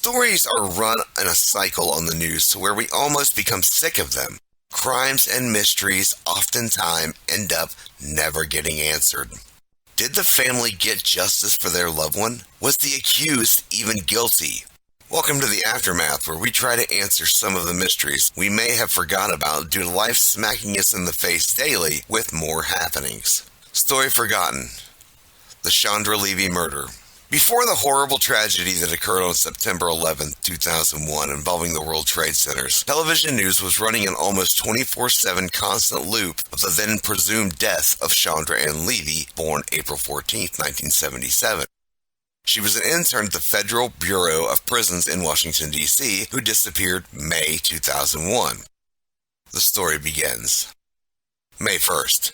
Stories are run in a cycle on the news to where we almost become sick of them. Crimes and mysteries oftentimes end up never getting answered. Did the family get justice for their loved one? Was the accused even guilty? Welcome to the Aftermath, where we try to answer some of the mysteries we may have forgotten about due to life smacking us in the face daily with more happenings. Story forgotten. The Chandra Levy murder. Before the horrible tragedy that occurred on September 11, 2001 involving the World Trade Centers, television news was running an almost 24/7 constant loop of the then presumed death of Chandra Ann Levy, born April 14, 1977. She was an intern at the Federal Bureau of Prisons in Washington, D.C., who disappeared May 2001. The story begins. May 1st.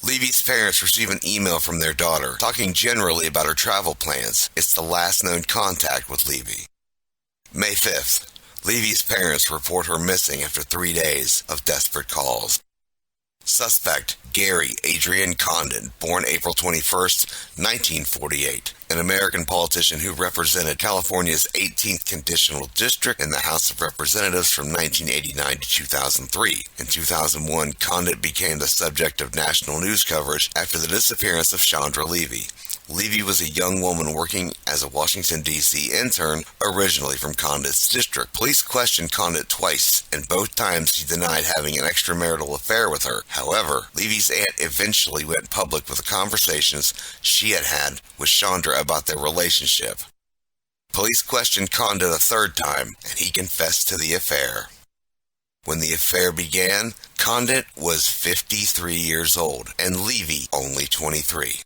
Levy's parents receive an email from their daughter talking generally about her travel plans. It's the last known contact with Levy. May 5th. Levy's parents report her missing after 3 days of desperate calls. Suspect, Gary Adrian Condon, born April 21st, 1948, an American politician who represented California's 18th Congressional District in the House of Representatives from 1989 to 2003. In 2001, Condon became the subject of national news coverage after the disappearance of Chandra Levy. Levy was a young woman working as a Washington, D.C. intern, originally from Condon's district. Police questioned Condon twice, and both times he denied having an extramarital affair with her. However, Levy's aunt eventually went public with the conversations she had had with Chandra about their relationship. Police questioned Condon a third time, and he confessed to the affair. When the affair began, Condon was 53 years old, and Levy only 23.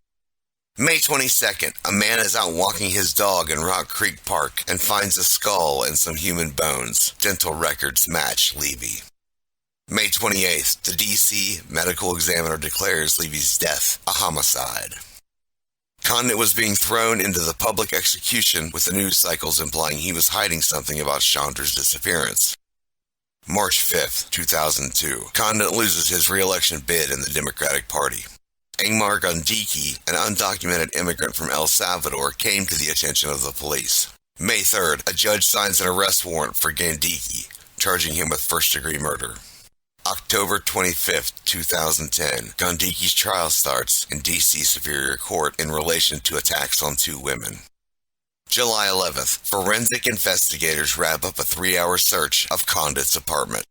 May 22nd, a man is out walking his dog in Rock Creek Park and finds a skull and some human bones. Dental records match Levy. May 28th, the D.C. medical examiner declares Levy's death a homicide. Condon was being thrown into the public execution, with the news cycles implying he was hiding something about Chandra's disappearance. March 5th, 2002, Condon loses his re-election bid in the Democratic Party. Ingmar Gandiki, an undocumented immigrant from El Salvador, came to the attention of the police. May 3rd, a judge signs an arrest warrant for Gandiki, charging him with first-degree murder. October 25th, 2010, Gandiki's trial starts in D.C. Superior Court in relation to attacks on 2 women. July 11th, forensic investigators wrap up a 3-hour search of Condon's apartment.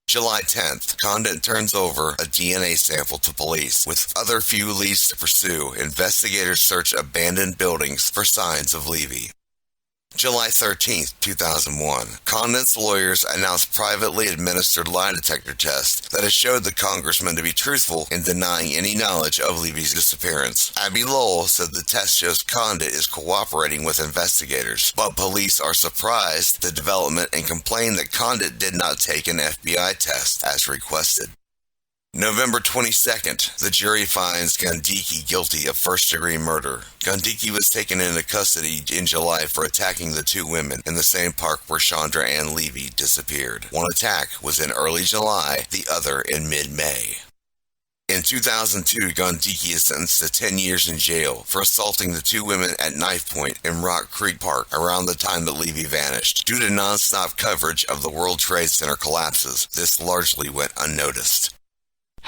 July 10th, Condon turns over a DNA sample to police. With other few leads to pursue, investigators search abandoned buildings for signs of Levy. July 13th, 2001, Condon's lawyers announced privately administered lie detector test that has showed the congressman to be truthful in denying any knowledge of Levy's disappearance. Abby Lowell said the test shows Condon is cooperating with investigators, but police are surprised at the development and complain that Condon did not take an FBI test as requested. November 22nd, the jury finds Gandiki guilty of first-degree murder. Gandiki was taken into custody in July for attacking the 2 women in the same park where Chandra Ann Levy disappeared. One attack was in early July, the other in mid-May. In 2002, Gandiki is sentenced to 10 years in jail for assaulting the 2 women at knife point in Rock Creek Park around the time that Levy vanished. Due to non-stop coverage of the World Trade Center collapses, this largely went unnoticed.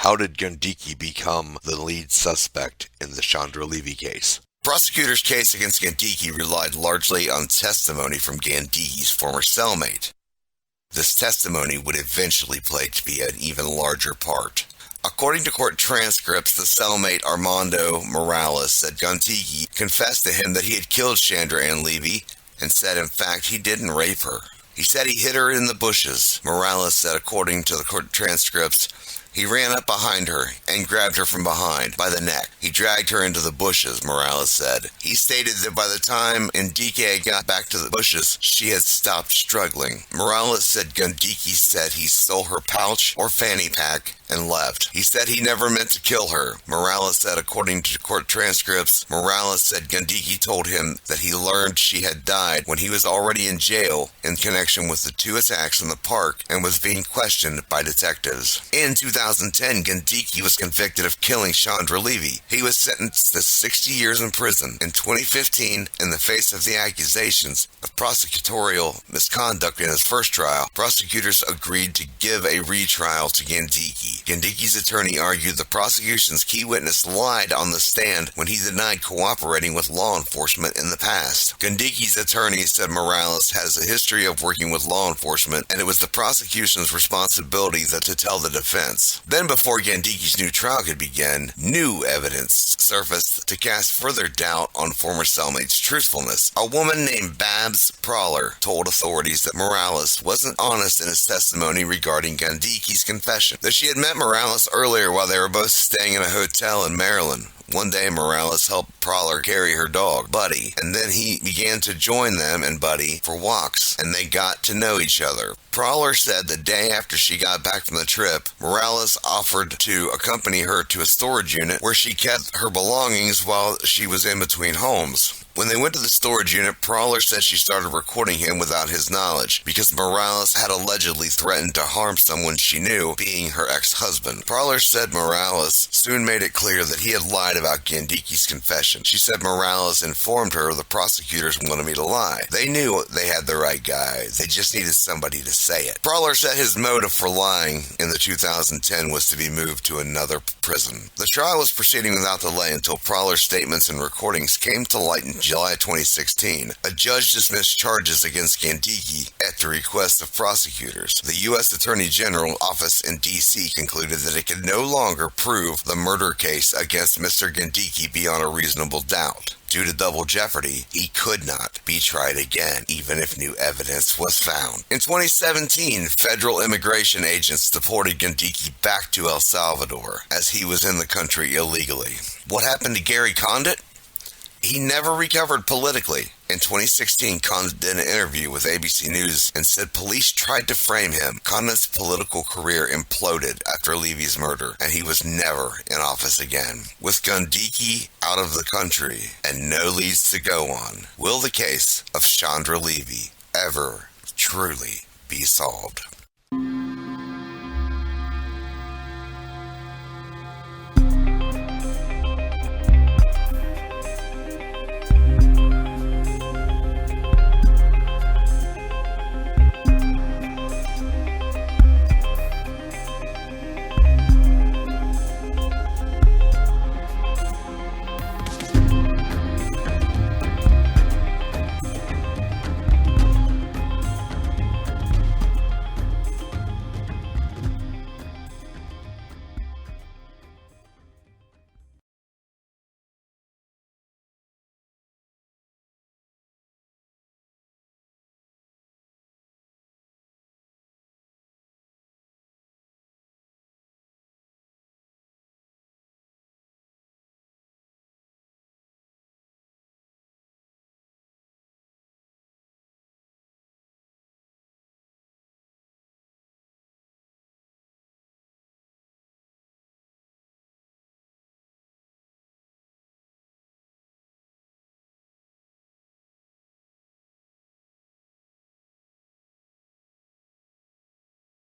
How did Gandiki become the lead suspect in the Chandra Levy case? Prosecutor's case against Gandiki relied largely on testimony from Gandiki's former cellmate. This testimony would eventually play to be an even larger part. According to court transcripts, the cellmate Armando Morales said Gandiki confessed to him that he had killed Chandra Ann Levy and said in fact he didn't rape her. He said he hit her in the bushes. Morales said, according to the court transcripts, he ran up behind her and grabbed her from behind by the neck. He dragged her into the bushes, Morales said. He stated that by the time Gandiki got back to the bushes, she had stopped struggling. Morales said Gandiki said he stole her pouch or fanny pack and left. He said he never meant to kill her. Morales said, according to court transcripts, Morales said Gandiki told him that he learned she had died when he was already in jail in connection with the two attacks in the park and was being questioned by detectives. In 2010, Gandiki was convicted of killing Chandra Levy. He was sentenced to 60 years in prison. In 2015, in the face of the accusations of prosecutorial misconduct in his first trial, prosecutors agreed to give a retrial to Gandiki. Gandiki's attorney argued the prosecution's key witness lied on the stand when he denied cooperating with law enforcement in the past. Gandiki's attorney said Morales has a history of working with law enforcement, and it was the prosecution's responsibility to tell the defense. Then, before Gandiki's new trial could begin, new evidence surfaced to cast further doubt on former cellmate's truthfulness. A woman named Babs Prowler told authorities that Morales wasn't honest in his testimony regarding Gandiki's confession, that she had met Morales earlier while they were both staying in a hotel in Maryland. One day, Morales helped Prowler carry her dog, Buddy, and then he began to join them and Buddy for walks, and they got to know each other. Prowler said the day after she got back from the trip, Morales offered to accompany her to a storage unit where she kept her belongings while she was in between homes. When they went to the storage unit, Prowler said she started recording him without his knowledge because Morales had allegedly threatened to harm someone she knew, being her ex-husband. Prowler said Morales soon made it clear that he had lied about Gandiki's confession. She said Morales informed her the prosecutors wanted me to lie. They knew they had the right guy. They just needed somebody to say it. Prowler said his motive for lying in the 2010 was to be moved to another prison. The trial was proceeding without delay until Prowler's statements and recordings came to light in July 2016. A judge dismissed charges against Gandiki at the request of prosecutors. The U.S. Attorney General office in D.C. concluded that it could no longer prove the murder case against Mr. Gandiki beyond a reasonable doubt. Due to double jeopardy, he could not be tried again, even if new evidence was found. In 2017, federal immigration agents deported Gandiki back to El Salvador, as he was in the country illegally. What happened to Gary Condit? He never recovered politically. In 2016, Condit did an interview with ABC News and said police tried to frame him. Condit's political career imploded after Levy's murder, and he was never in office again. With Gandiki out of the country and no leads to go on, will the case of Chandra Levy ever truly be solved?